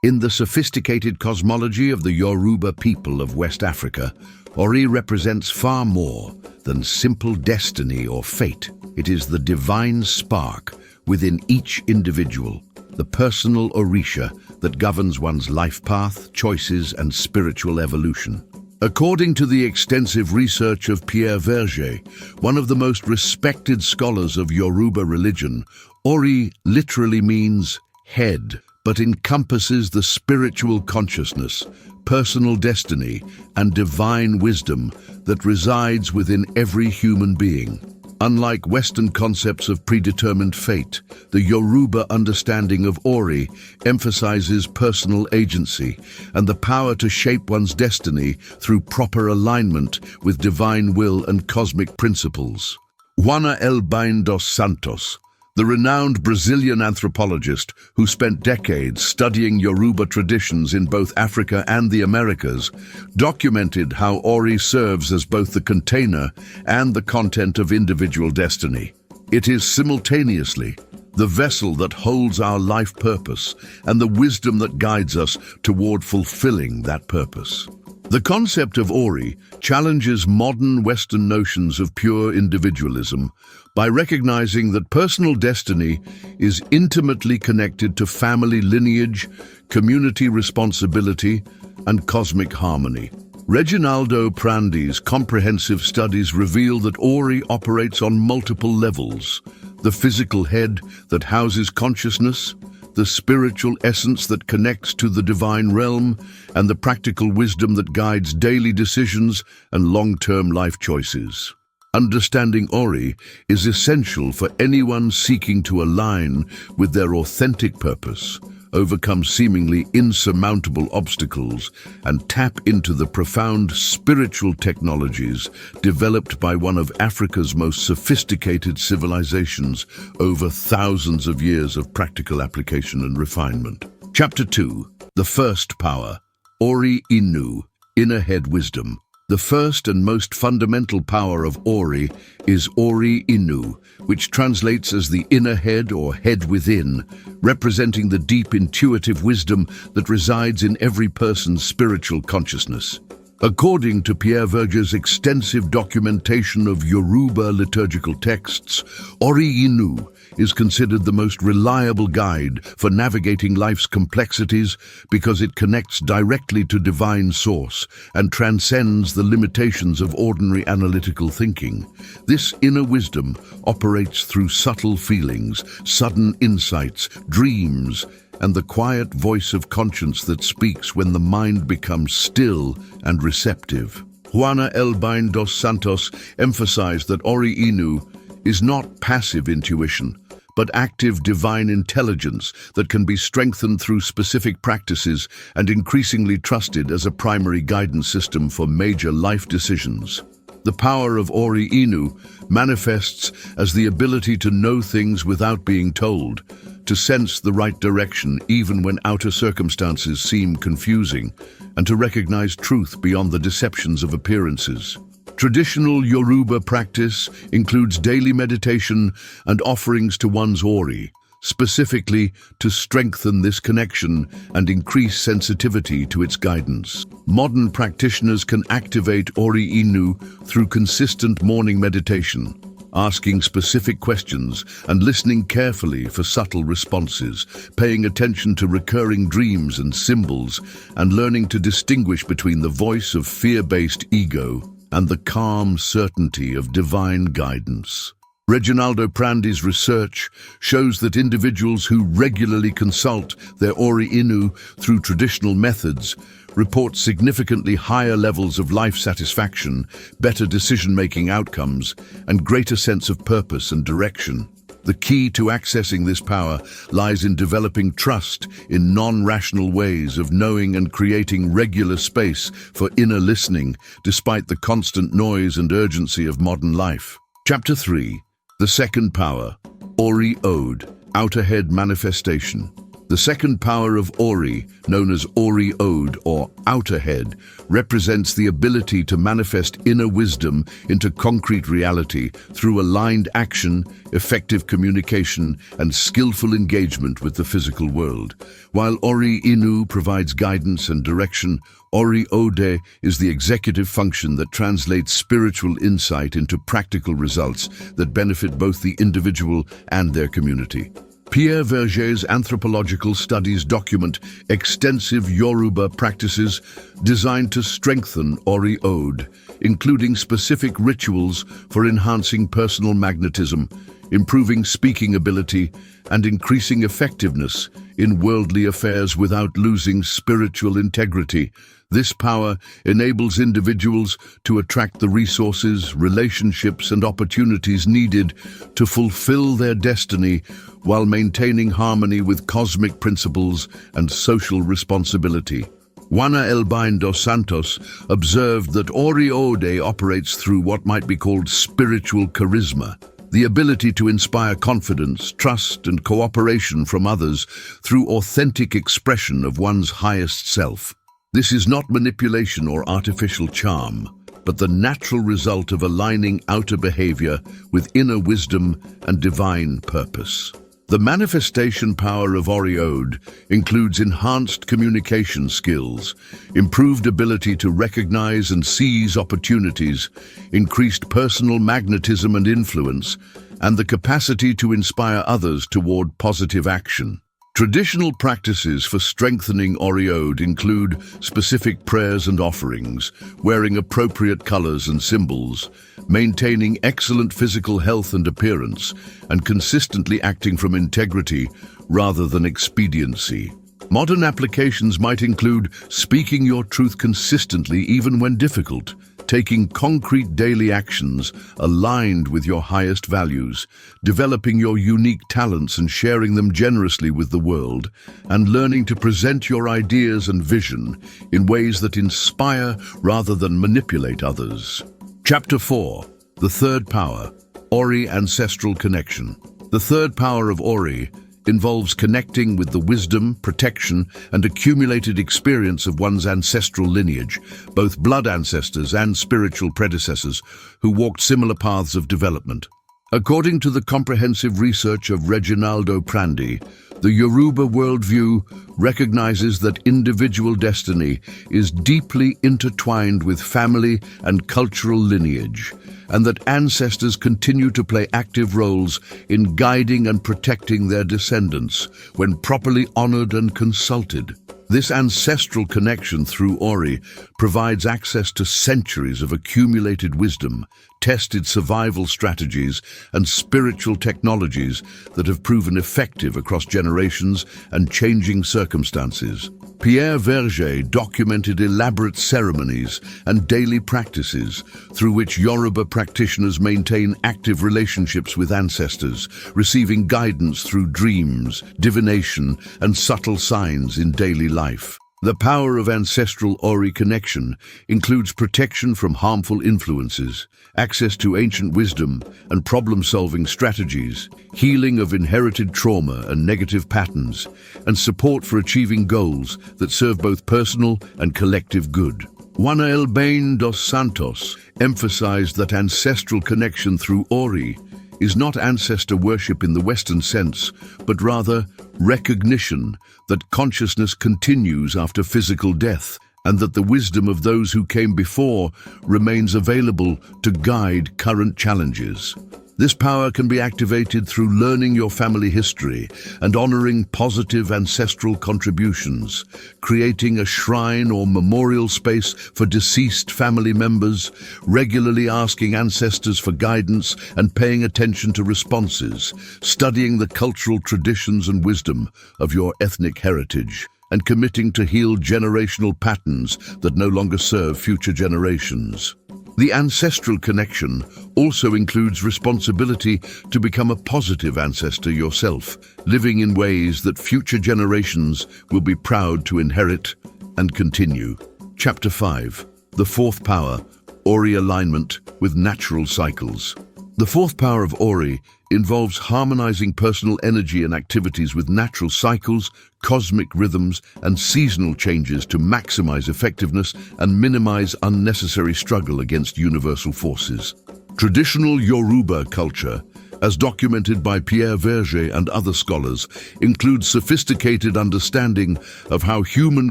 In the sophisticated cosmology of the Yoruba people of West Africa, Ori represents far more than simple destiny or fate. It is the divine spark within each individual, the personal Orisha that governs one's life path, choices, and spiritual evolution. According to the extensive research of Pierre Verger, one of the most respected scholars of Yoruba religion, Ori literally means head, but encompasses the spiritual consciousness, personal destiny, and divine wisdom that resides within every human being. Unlike Western concepts of predetermined fate, the Yoruba understanding of Ori emphasizes personal agency and the power to shape one's destiny through proper alignment with divine will and cosmic principles. Juana Elbein dos Santos, the renowned Brazilian anthropologist who spent decades studying Yoruba traditions in both Africa and the Americas, documented how Ori serves as both the container and the content of individual destiny. It is simultaneously the vessel that holds our life purpose and the wisdom that guides us toward fulfilling that purpose. The concept of Ori challenges modern Western notions of pure individualism by recognizing that personal destiny is intimately connected to family lineage, community responsibility, and cosmic harmony. Reginaldo Prandi's comprehensive studies reveal that Ori operates on multiple levels: the physical head that houses consciousness, the spiritual essence that connects to the divine realm, and the practical wisdom that guides daily decisions and long-term life choices. Understanding Ori is essential for anyone seeking to align with their authentic purpose, overcome seemingly insurmountable obstacles, and tap into the profound spiritual technologies developed by one of Africa's most sophisticated civilizations over thousands of years of practical application and refinement. Chapter 2. The First Power. Ori Inu, Inner Head Wisdom. The first and most fundamental power of Ori is Ori Inu, which translates as the inner head or head within, representing the deep intuitive wisdom that resides in every person's spiritual consciousness. According to Pierre Verger's extensive documentation of Yoruba liturgical texts, Ori Inu is considered the most reliable guide for navigating life's complexities because it connects directly to divine source and transcends the limitations of ordinary analytical thinking. This inner wisdom operates through subtle feelings, sudden insights, dreams, and the quiet voice of conscience that speaks when the mind becomes still and receptive. Juana Elbein dos Santos emphasized that Ori Inu is not passive intuition, but active divine intelligence that can be strengthened through specific practices and increasingly trusted as a primary guidance system for major life decisions. The power of Ori Inu manifests as the ability to know things without being told, to sense the right direction even when outer circumstances seem confusing, and to recognize truth beyond the deceptions of appearances. Traditional Yoruba practice includes daily meditation and offerings to one's Ori, specifically to strengthen this connection and increase sensitivity to its guidance. Modern practitioners can activate Ori Inu through consistent morning meditation, asking specific questions and listening carefully for subtle responses, paying attention to recurring dreams and symbols, and learning to distinguish between the voice of fear-based ego and the calm certainty of divine guidance. Reginaldo Prandi's research shows that individuals who regularly consult their Ori Inu through traditional methods report significantly higher levels of life satisfaction, better decision-making outcomes, and greater sense of purpose and direction. The key to accessing this power lies in developing trust in non-rational ways of knowing and creating regular space for inner listening, despite the constant noise and urgency of modern life. Chapter 3. The Second Power. Ori Ode, Outer Head Manifestation. The second power of Ori, known as Ori Ode or outer head, represents the ability to manifest inner wisdom into concrete reality through aligned action, effective communication, and skillful engagement with the physical world. While Ori Inu provides guidance and direction, Ori Ode is the executive function that translates spiritual insight into practical results that benefit both the individual and their community. Pierre Verger's anthropological studies document extensive Yoruba practices designed to strengthen Ori Ode, including specific rituals for enhancing personal magnetism, improving speaking ability, and increasing effectiveness in worldly affairs without losing spiritual integrity. This power enables individuals to attract the resources, relationships, and opportunities needed to fulfill their destiny while maintaining harmony with cosmic principles and social responsibility. Juana Elbein dos Santos observed that Ori Ode operates through what might be called spiritual charisma, the ability to inspire confidence, trust, and cooperation from others through authentic expression of one's highest self. This is not manipulation or artificial charm, but the natural result of aligning outer behavior with inner wisdom and divine purpose. The manifestation power of Ori Ode includes enhanced communication skills, improved ability to recognize and seize opportunities, increased personal magnetism and influence, and the capacity to inspire others toward positive action. Traditional practices for strengthening Ori Ode include specific prayers and offerings, wearing appropriate colors and symbols, maintaining excellent physical health and appearance, and consistently acting from integrity rather than expediency. Modern applications might include speaking your truth consistently even when difficult, taking concrete daily actions aligned with your highest values, developing your unique talents and sharing them generously with the world, and learning to present your ideas and vision in ways that inspire rather than manipulate others. Chapter 4. The third power, Ori Ancestral Connection. The third power of Ori involves connecting with the wisdom, protection, and accumulated experience of one's ancestral lineage, both blood ancestors and spiritual predecessors who walked similar paths of development. According to the comprehensive research of Reginaldo Prandi, the Yoruba worldview recognizes that individual destiny is deeply intertwined with family and cultural lineage, and that ancestors continue to play active roles in guiding and protecting their descendants when properly honored and consulted. This ancestral connection through Ori provides access to centuries of accumulated wisdom, tested survival strategies, and spiritual technologies that have proven effective across generations and changing circumstances. Pierre Verger documented elaborate ceremonies and daily practices through which Yoruba practitioners maintain active relationships with ancestors, receiving guidance through dreams, divination, and subtle signs in daily life. The power of ancestral Ori connection includes protection from harmful influences, access to ancient wisdom and problem-solving strategies, healing of inherited trauma and negative patterns, and support for achieving goals that serve both personal and collective good. Juana Elbein dos Santos emphasized that ancestral connection through Ori is not ancestor worship in the Western sense, but rather recognition that consciousness continues after physical death, and that the wisdom of those who came before remains available to guide current challenges. This power can be activated through learning your family history and honoring positive ancestral contributions, creating a shrine or memorial space for deceased family members, regularly asking ancestors for guidance and paying attention to responses, studying the cultural traditions and wisdom of your ethnic heritage, and committing to heal generational patterns that no longer serve future generations. The ancestral connection also includes responsibility to become a positive ancestor yourself, living in ways that future generations will be proud to inherit and continue. Chapter 5. The fourth power, Ori alignment with natural cycles. The fourth power of Ori involves harmonizing personal energy and activities with natural cycles, cosmic rhythms, and seasonal changes to maximize effectiveness and minimize unnecessary struggle against universal forces. Traditional Yoruba culture, as documented by Pierre Verger and other scholars, includes sophisticated understanding of how human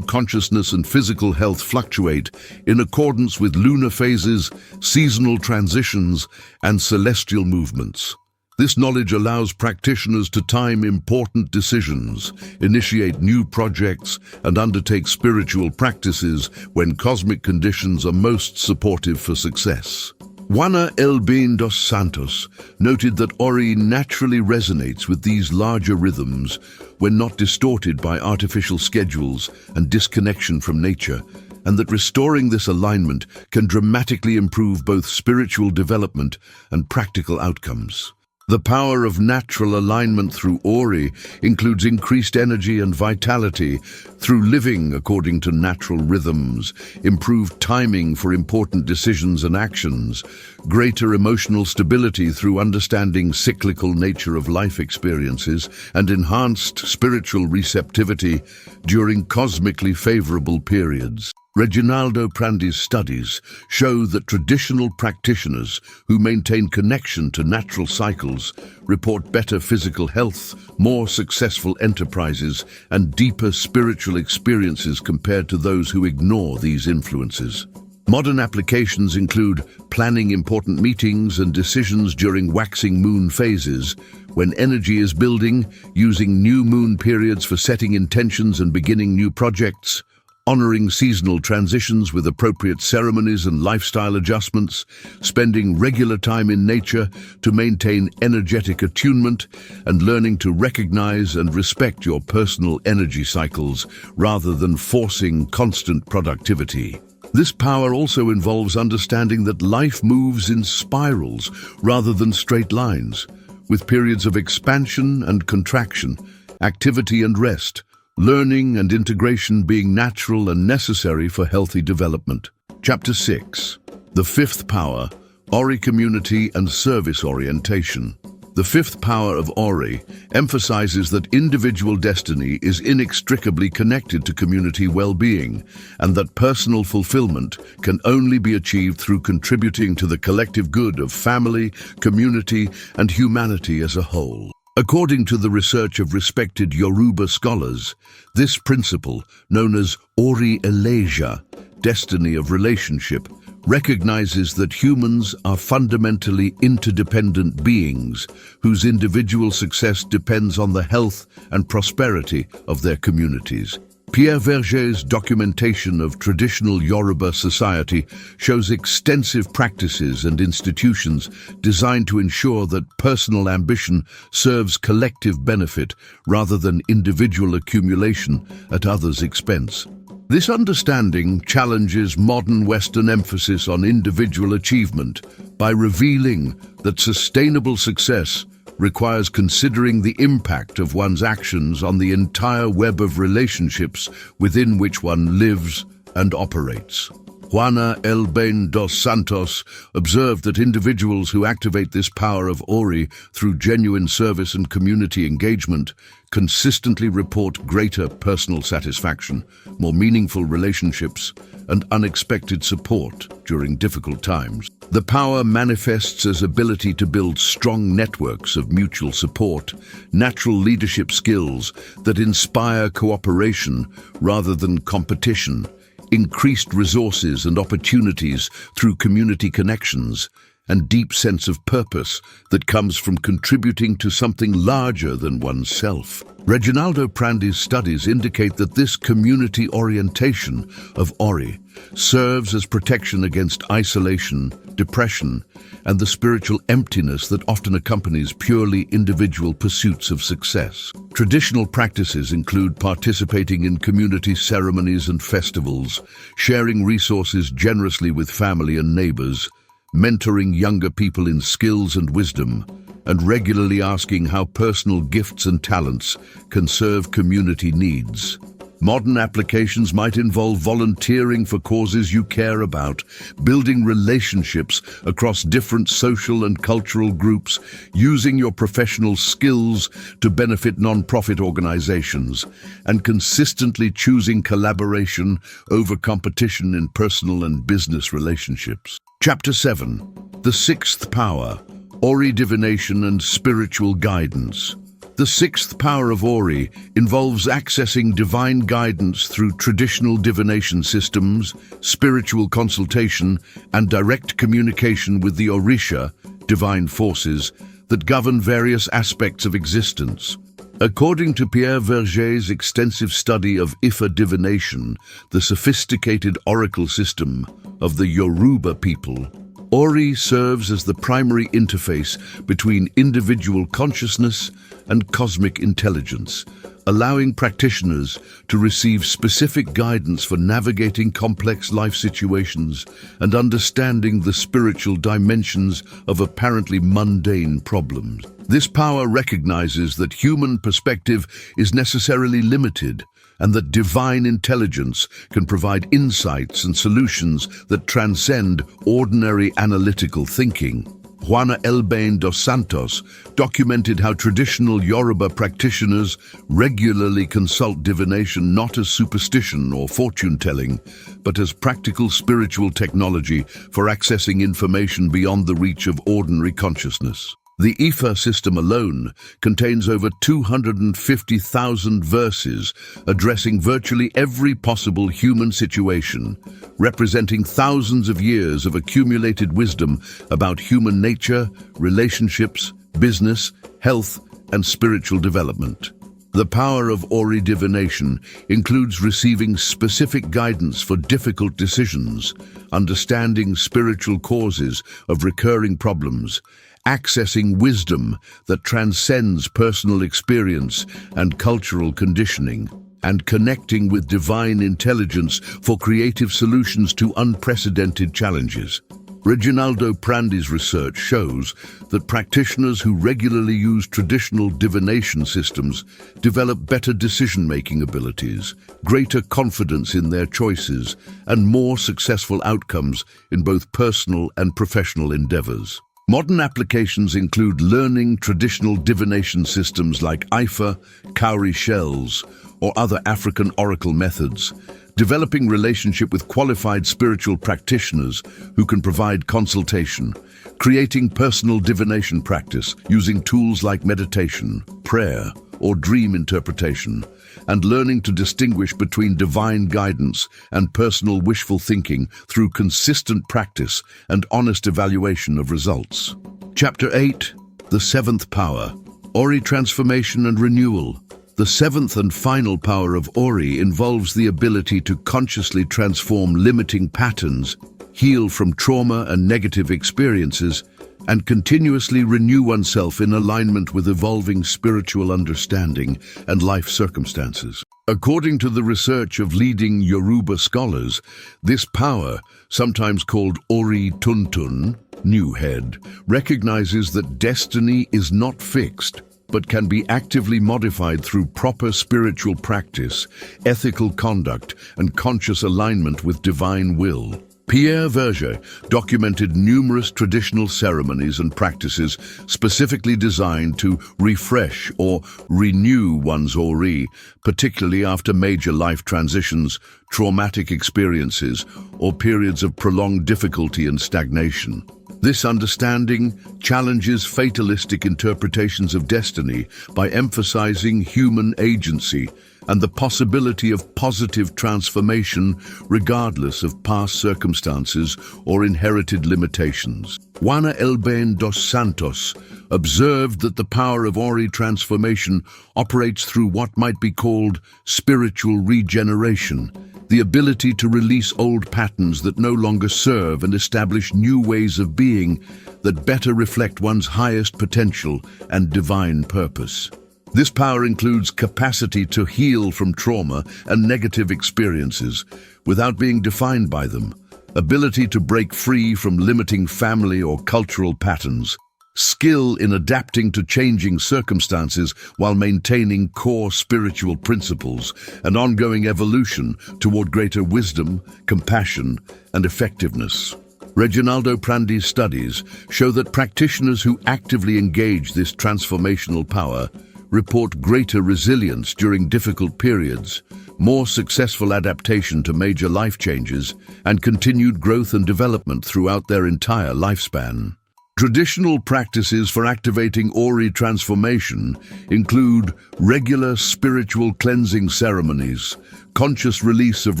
consciousness and physical health fluctuate in accordance with lunar phases, seasonal transitions, and celestial movements. This knowledge allows practitioners to time important decisions, initiate new projects, and undertake spiritual practices when cosmic conditions are most supportive for success. Juana Elbein dos Santos noted that Ori naturally resonates with these larger rhythms when not distorted by artificial schedules and disconnection from nature, and that restoring this alignment can dramatically improve both spiritual development and practical outcomes. The power of natural alignment through Ori includes increased energy and vitality through living according to natural rhythms, improved timing for important decisions and actions, greater emotional stability through understanding cyclical nature of life experiences, and enhanced spiritual receptivity during cosmically favorable periods. Reginaldo Prandi's studies show that traditional practitioners who maintain connection to natural cycles report better physical health, more successful enterprises, and deeper spiritual experiences compared to those who ignore these influences. Modern applications include planning important meetings and decisions during waxing moon phases, when energy is building, using new moon periods for setting intentions and beginning new projects, honoring seasonal transitions with appropriate ceremonies and lifestyle adjustments, spending regular time in nature to maintain energetic attunement, and learning to recognize and respect your personal energy cycles rather than forcing constant productivity. This power also involves understanding that life moves in spirals rather than straight lines, with periods of expansion and contraction, activity and rest, learning and integration being natural and necessary for healthy development. Chapter 6. The Fifth Power, Ori Community and Service Orientation. The fifth power of Ori emphasizes that individual destiny is inextricably connected to community well-being, and that personal fulfillment can only be achieved through contributing to the collective good of family, community, and humanity as a whole. According to the research of respected Yoruba scholars, this principle, known as Ori Eleja, destiny of relationship, recognizes that humans are fundamentally interdependent beings whose individual success depends on the health and prosperity of their communities. Pierre Verger's documentation of traditional Yoruba society shows extensive practices and institutions designed to ensure that personal ambition serves collective benefit rather than individual accumulation at others' expense. This understanding challenges modern Western emphasis on individual achievement by revealing that sustainable success requires considering the impact of one's actions on the entire web of relationships within which one lives and operates. Juana Elbein dos Santos observed that individuals who activate this power of Ori through genuine service and community engagement consistently report greater personal satisfaction, more meaningful relationships, and unexpected support during difficult times. The power manifests as ability to build strong networks of mutual support, natural leadership skills that inspire cooperation rather than competition, increased resources and opportunities through community connections, and deep sense of purpose that comes from contributing to something larger than oneself. Reginaldo Prandi's studies indicate that this community orientation of Ori serves as protection against isolation, depression, and the spiritual emptiness that often accompanies purely individual pursuits of success. Traditional practices include participating in community ceremonies and festivals, sharing resources generously with family and neighbors, mentoring younger people in skills and wisdom, and regularly asking how personal gifts and talents can serve community needs. Modern applications might involve volunteering for causes you care about, building relationships across different social and cultural groups, using your professional skills to benefit non-profit organizations, and consistently choosing collaboration over competition in personal and business relationships. Chapter 7. The Sixth Power, Ori Divination and Spiritual Guidance. The sixth power of Ori involves accessing divine guidance through traditional divination systems, spiritual consultation, and direct communication with the Orisha, divine forces, that govern various aspects of existence. According to Pierre Verger's extensive study of Ifa divination, the sophisticated oracle system of the Yoruba people, Ori serves as the primary interface between individual consciousness and cosmic intelligence, allowing practitioners to receive specific guidance for navigating complex life situations and understanding the spiritual dimensions of apparently mundane problems. This power recognizes that human perspective is necessarily limited and that divine intelligence can provide insights and solutions that transcend ordinary analytical thinking. Juana Elbein dos Santos documented how traditional Yoruba practitioners regularly consult divination not as superstition or fortune-telling, but as practical spiritual technology for accessing information beyond the reach of ordinary consciousness. The Ifa system alone contains over 250,000 verses addressing virtually every possible human situation, representing thousands of years of accumulated wisdom about human nature, relationships, business, health, and spiritual development. The power of Ori divination includes receiving specific guidance for difficult decisions, understanding spiritual causes of recurring problems, accessing wisdom that transcends personal experience and cultural conditioning, and connecting with divine intelligence for creative solutions to unprecedented challenges. Reginaldo Prandi's research shows that practitioners who regularly use traditional divination systems develop better decision-making abilities, greater confidence in their choices, and more successful outcomes in both personal and professional endeavors. Modern applications include learning traditional divination systems like Ifa, cowrie shells, or other African oracle methods, developing relationship with qualified spiritual practitioners who can provide consultation, creating personal divination practice using tools like meditation, prayer, or dream interpretation, and learning to distinguish between divine guidance and personal wishful thinking through consistent practice and honest evaluation of results. Chapter 8. The Seventh Power, Ori Transformation and Renewal. The seventh and final power of Ori involves the ability to consciously transform limiting patterns, heal from trauma and negative experiences, and continuously renew oneself in alignment with evolving spiritual understanding and life circumstances. According to the research of leading Yoruba scholars, this power, sometimes called Ori Tuntun, new head, recognizes that destiny is not fixed, but can be actively modified through proper spiritual practice, ethical conduct, and conscious alignment with divine will. Pierre Verger documented numerous traditional ceremonies and practices specifically designed to refresh or renew one's Ori, particularly after major life transitions, traumatic experiences, or periods of prolonged difficulty and stagnation. This understanding challenges fatalistic interpretations of destiny by emphasizing human agency and the possibility of positive transformation regardless of past circumstances or inherited limitations. Juana Elbein dos Santos observed that the power of Ori transformation operates through what might be called spiritual regeneration, the ability to release old patterns that no longer serve and establish new ways of being that better reflect one's highest potential and divine purpose. This power includes capacity to heal from trauma and negative experiences without being defined by them, ability to break free from limiting family or cultural patterns, skill in adapting to changing circumstances while maintaining core spiritual principles, and ongoing evolution toward greater wisdom, compassion, and effectiveness. Reginaldo Prandi's studies show that practitioners who actively engage this transformational power report greater resilience during difficult periods, more successful adaptation to major life changes, and continued growth and development throughout their entire lifespan. Traditional practices for activating Ori transformation include regular spiritual cleansing ceremonies, conscious release of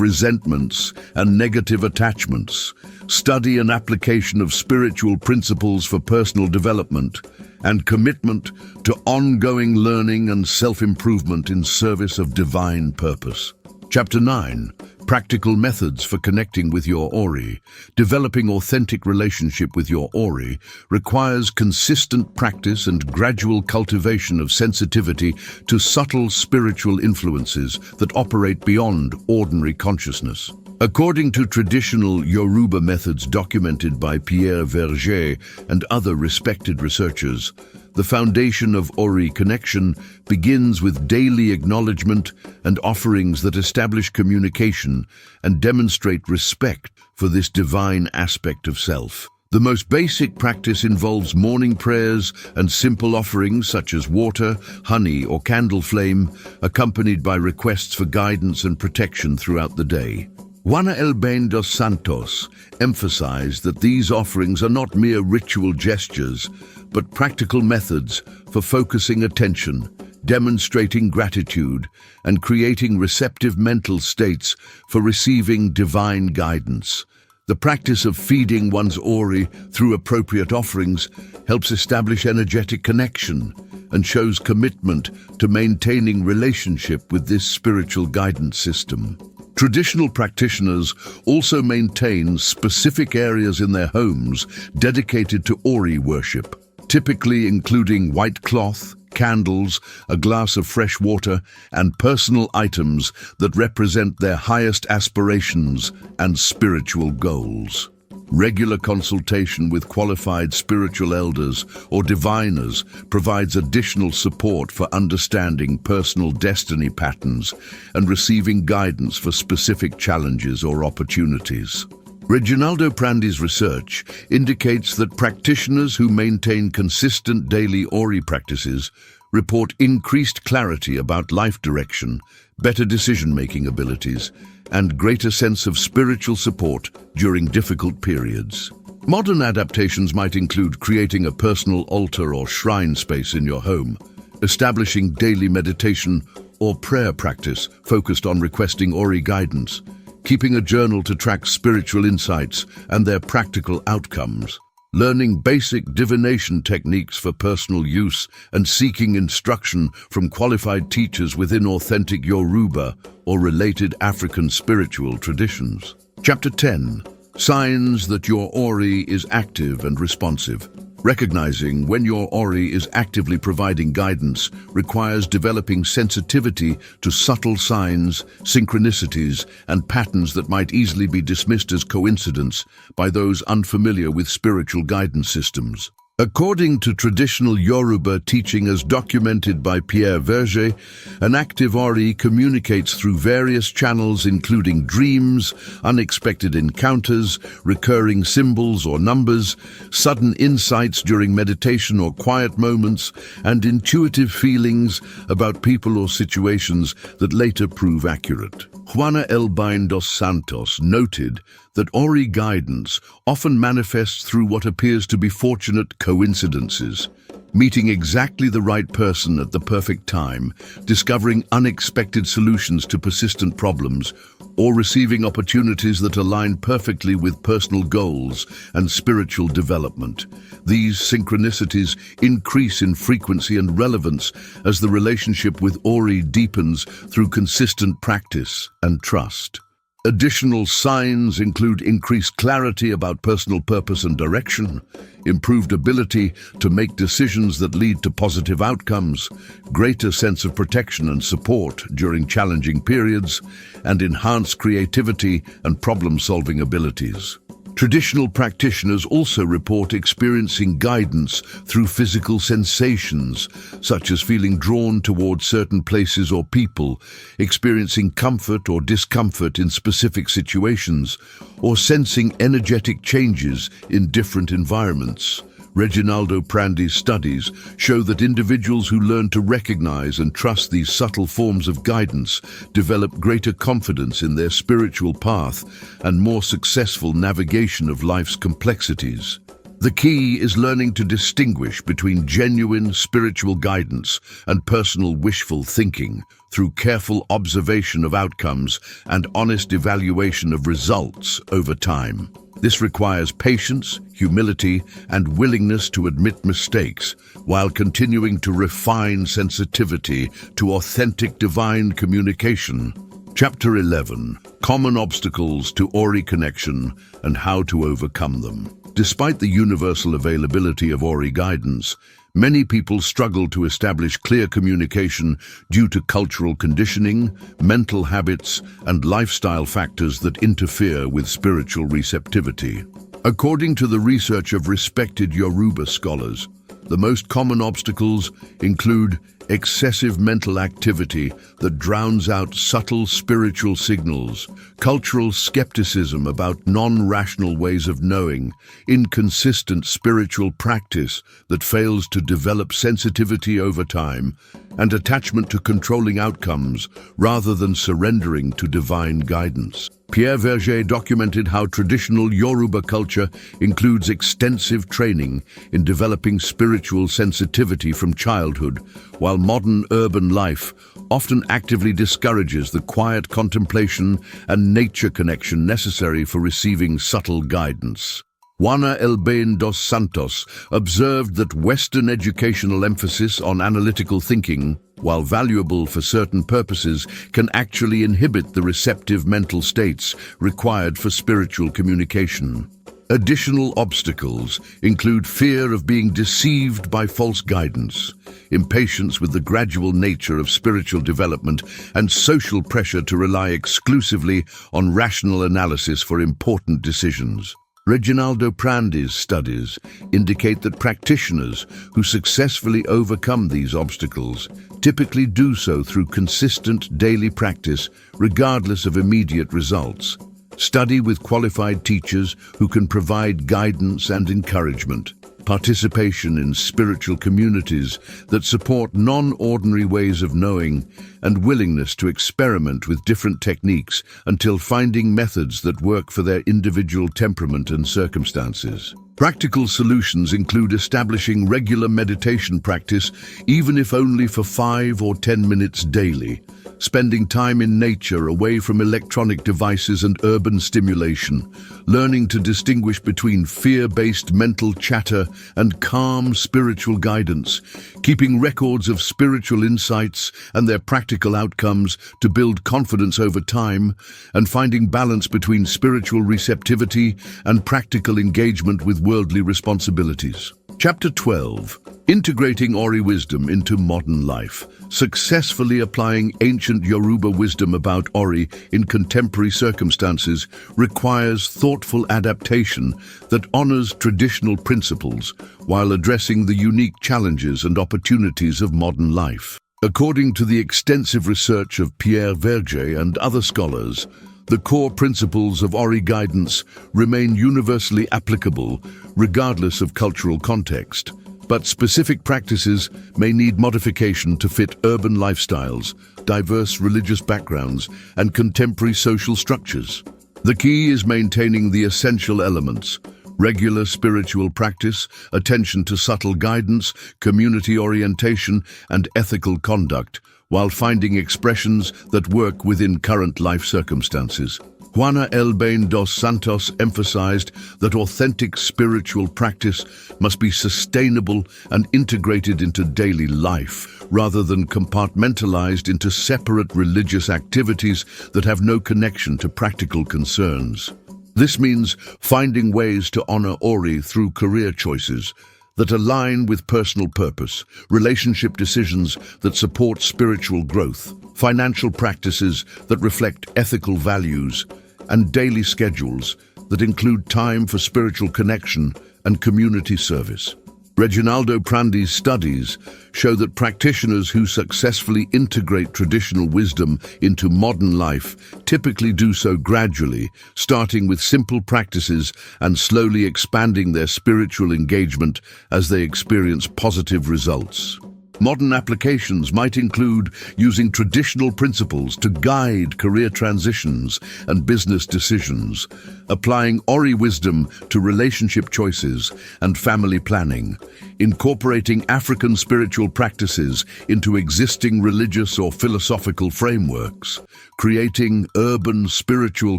resentments and negative attachments, study and application of spiritual principles for personal development, and commitment to ongoing learning and self-improvement in service of divine purpose. Chapter 9. Practical methods for connecting with your Ori. Developing authentic relationship with your Ori requires consistent practice and gradual cultivation of sensitivity to subtle spiritual influences that operate beyond ordinary consciousness. According to traditional Yoruba methods documented by Pierre Verger and other respected researchers, the foundation of Ori connection begins with daily acknowledgement and offerings that establish communication and demonstrate respect for this divine aspect of self. The most basic practice involves morning prayers and simple offerings such as water, honey, or candle flame, accompanied by requests for guidance and protection throughout the day. Juana Elbein dos Santos emphasized that these offerings are not mere ritual gestures, but practical methods for focusing attention, demonstrating gratitude, and creating receptive mental states for receiving divine guidance. The practice of feeding one's Ori through appropriate offerings helps establish energetic connection and shows commitment to maintaining relationship with this spiritual guidance system. Traditional practitioners also maintain specific areas in their homes dedicated to Ori worship, typically including white cloth, candles, a glass of fresh water, and personal items that represent their highest aspirations and spiritual goals. Regular consultation with qualified spiritual elders or diviners provides additional support for understanding personal destiny patterns and receiving guidance for specific challenges or opportunities. Reginaldo Prandi's research indicates that practitioners who maintain consistent daily Ori practices report increased clarity about life direction, better decision-making abilities, and greater sense of spiritual support during difficult periods. Modern adaptations might include creating a personal altar or shrine space in your home, establishing daily meditation or prayer practice focused on requesting Ori guidance, keeping a journal to track spiritual insights and their practical outcomes, learning basic divination techniques for personal use, and seeking instruction from qualified teachers within authentic Yoruba or related African spiritual traditions. Chapter 10. Signs that your Ori is active and responsive. Recognizing when your Ori is actively providing guidance requires developing sensitivity to subtle signs, synchronicities, and patterns that might easily be dismissed as coincidence by those unfamiliar with spiritual guidance systems. According to traditional Yoruba teaching as documented by Pierre Verger, an active Ori communicates through various channels including dreams, unexpected encounters, recurring symbols or numbers, sudden insights during meditation or quiet moments, and intuitive feelings about people or situations that later prove accurate. Juana Elbein dos Santos noted that Ori guidance often manifests through what appears to be fortunate coincidences, meeting exactly the right person at the perfect time, discovering unexpected solutions to persistent problems, or receiving opportunities that align perfectly with personal goals and spiritual development. These synchronicities increase in frequency and relevance as the relationship with Ori deepens through consistent practice and trust. Additional signs include increased clarity about personal purpose and direction, improved ability to make decisions that lead to positive outcomes, greater sense of protection and support during challenging periods, and enhanced creativity and problem-solving abilities. Traditional practitioners also report experiencing guidance through physical sensations, such as feeling drawn towards certain places or people, experiencing comfort or discomfort in specific situations, or sensing energetic changes in different environments. Reginaldo Prandi's studies show that individuals who learn to recognize and trust these subtle forms of guidance develop greater confidence in their spiritual path and more successful navigation of life's complexities. The key is learning to distinguish between genuine spiritual guidance and personal wishful thinking through careful observation of outcomes and honest evaluation of results over time. This requires patience, humility, and willingness to admit mistakes, while continuing to refine sensitivity to authentic divine communication. Chapter 11: Common Obstacles to Ori Connection and How to Overcome Them. Despite the universal availability of Ori guidance, many people struggle to establish clear communication due to cultural conditioning, mental habits, and lifestyle factors that interfere with spiritual receptivity. According to the research of respected Yoruba scholars, the most common obstacles include excessive mental activity that drowns out subtle spiritual signals, cultural skepticism about non-rational ways of knowing, inconsistent spiritual practice that fails to develop sensitivity over time, and attachment to controlling outcomes rather than surrendering to divine guidance. Pierre Verger documented how traditional Yoruba culture includes extensive training in developing spiritual sensitivity from childhood, while modern urban life often actively discourages the quiet contemplation and nature connection necessary for receiving subtle guidance. Juana Elbein dos Santos observed that Western educational emphasis on analytical thinking, while valuable for certain purposes, can actually inhibit the receptive mental states required for spiritual communication. Additional obstacles include fear of being deceived by false guidance, impatience with the gradual nature of spiritual development, and social pressure to rely exclusively on rational analysis for important decisions. Reginaldo Prandi's studies indicate that practitioners who successfully overcome these obstacles typically do so through consistent daily practice, regardless of immediate results. Study with qualified teachers who can provide guidance and encouragement. Participation in spiritual communities that support non-ordinary ways of knowing, and willingness to experiment with different techniques until finding methods that work for their individual temperament and circumstances. Practical solutions include establishing regular meditation practice, even if only for 5 or 10 minutes daily, spending time in nature away from electronic devices and urban stimulation, learning to distinguish between fear-based mental chatter and calm spiritual guidance, keeping records of spiritual insights and their practical outcomes to build confidence over time, and finding balance between spiritual receptivity and practical engagement with worldly responsibilities. Chapter 12: Integrating Ori wisdom into modern life. Successfully applying ancient Yoruba wisdom about Ori in contemporary circumstances requires thoughtful adaptation that honors traditional principles while addressing the unique challenges and opportunities of modern life. According to the extensive research of Pierre Verger and other scholars, the core principles of Ori guidance remain universally applicable regardless of cultural context, but specific practices may need modification to fit urban lifestyles, diverse religious backgrounds, and contemporary social structures. The key is maintaining the essential elements: regular spiritual practice, attention to subtle guidance, community orientation, and ethical conduct, while finding expressions that work within current life circumstances. Juana Elbein dos Santos emphasized that authentic spiritual practice must be sustainable and integrated into daily life, rather than compartmentalized into separate religious activities that have no connection to practical concerns. This means finding ways to honor Ori through career choices that align with personal purpose, relationship decisions that support spiritual growth, financial practices that reflect ethical values, and daily schedules that include time for spiritual connection and community service. Reginaldo Prandi's studies show that practitioners who successfully integrate traditional wisdom into modern life typically do so gradually, starting with simple practices and slowly expanding their spiritual engagement as they experience positive results. Modern applications might include using traditional principles to guide career transitions and business decisions, applying Ori wisdom to relationship choices and family planning, incorporating African spiritual practices into existing religious or philosophical frameworks, creating urban spiritual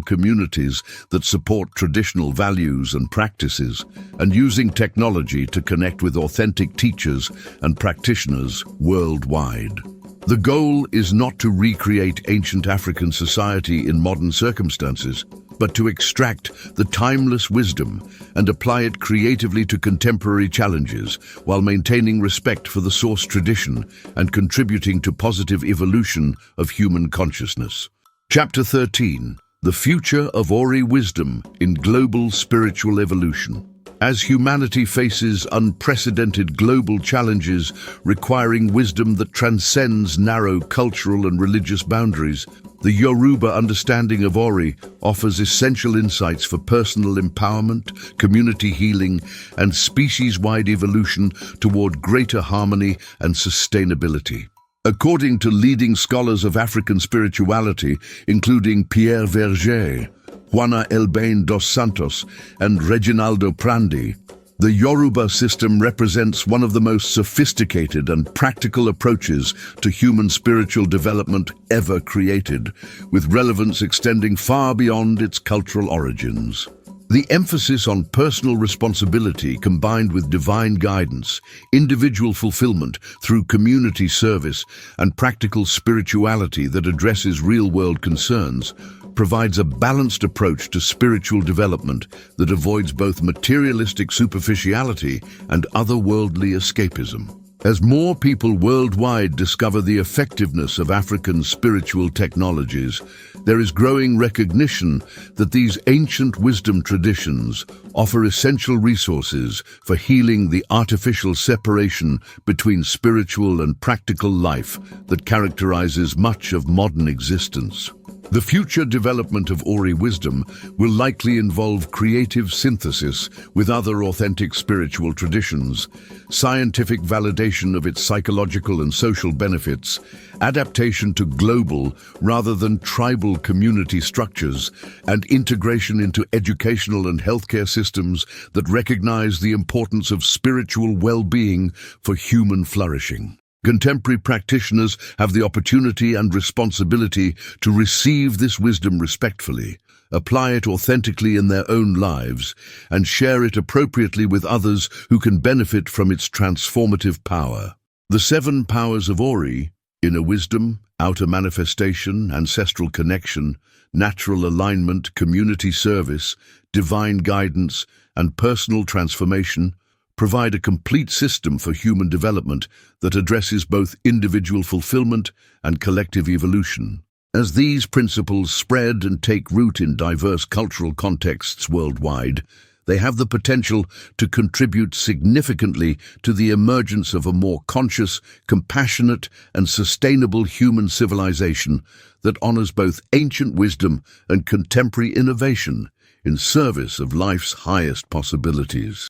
communities that support traditional values and practices, and using technology to connect with authentic teachers and practitioners worldwide. The goal is not to recreate ancient African society in modern circumstances, but to extract the timeless wisdom and apply it creatively to contemporary challenges while maintaining respect for the source tradition and contributing to positive evolution of human consciousness. Chapter 13. The Future of Ori Wisdom in Global Spiritual Evolution. As humanity faces unprecedented global challenges requiring wisdom that transcends narrow cultural and religious boundaries, the Yoruba understanding of Ori offers essential insights for personal empowerment, community healing, and species-wide evolution toward greater harmony and sustainability. According to leading scholars of African spirituality, including Pierre Verger, Juana Elbein dos Santos, and Reginaldo Prandi, the Yoruba system represents one of the most sophisticated and practical approaches to human spiritual development ever created, with relevance extending far beyond its cultural origins. The emphasis on personal responsibility combined with divine guidance, individual fulfillment through community service, and practical spirituality that addresses real-world concerns provides a balanced approach to spiritual development that avoids both materialistic superficiality and otherworldly escapism. As more people worldwide discover the effectiveness of African spiritual technologies, there is growing recognition that these ancient wisdom traditions offer essential resources for healing the artificial separation between spiritual and practical life that characterizes much of modern existence. The future development of Ori wisdom will likely involve creative synthesis with other authentic spiritual traditions, scientific validation of its psychological and social benefits, adaptation to global rather than tribal community structures, and integration into educational and healthcare systems that recognize the importance of spiritual well-being for human flourishing. Contemporary practitioners have the opportunity and responsibility to receive this wisdom respectfully, apply it authentically in their own lives, and share it appropriately with others who can benefit from its transformative power. The 7 powers of Ori, inner wisdom, outer manifestation, ancestral connection, natural alignment, community service, divine guidance, and personal transformation, provide a complete system for human development that addresses both individual fulfillment and collective evolution. As these principles spread and take root in diverse cultural contexts worldwide, they have the potential to contribute significantly to the emergence of a more conscious, compassionate, and sustainable human civilization that honors both ancient wisdom and contemporary innovation in service of life's highest possibilities.